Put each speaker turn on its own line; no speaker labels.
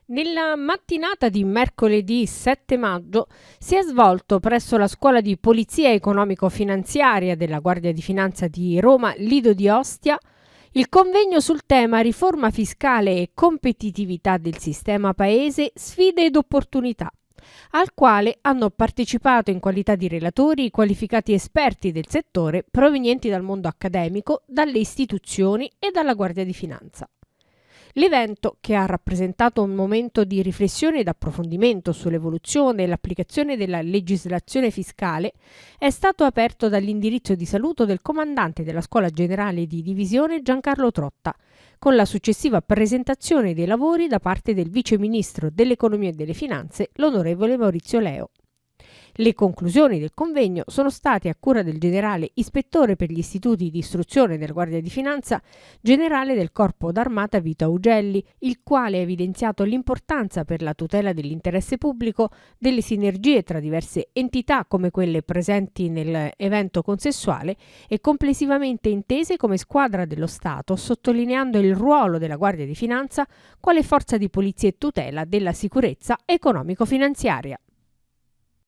Nella mattinata di mercoledì 7 maggio si è svolto presso la Scuola di Polizia Economico-Finanziaria della Guardia di Finanza di Roma Lido di Ostia il convegno sul tema riforma fiscale e competitività del sistema paese, sfide ed opportunità, al quale hanno partecipato in qualità di relatori i qualificati esperti del settore provenienti dal mondo accademico, dalle istituzioni e dalla Guardia di Finanza. L'evento, che ha rappresentato un momento di riflessione ed approfondimento sull'evoluzione e l'applicazione della legislazione fiscale, è stato aperto dall'indirizzo di saluto del comandante della Scuola Generale di Divisione Giancarlo Trotta, con la successiva presentazione dei lavori da parte del Vice Ministro dell'Economia e delle Finanze, l'onorevole Maurizio Leo. Le conclusioni del convegno sono state a cura del generale ispettore per gli istituti di istruzione della Guardia di Finanza, generale del Corpo d'Armata Vito Augelli, il quale ha evidenziato l'importanza per la tutela dell'interesse pubblico delle sinergie tra diverse entità come quelle presenti nell'evento consessuale e complessivamente intese come squadra dello Stato, sottolineando il ruolo della Guardia di Finanza quale forza di polizia e tutela della sicurezza economico-finanziaria.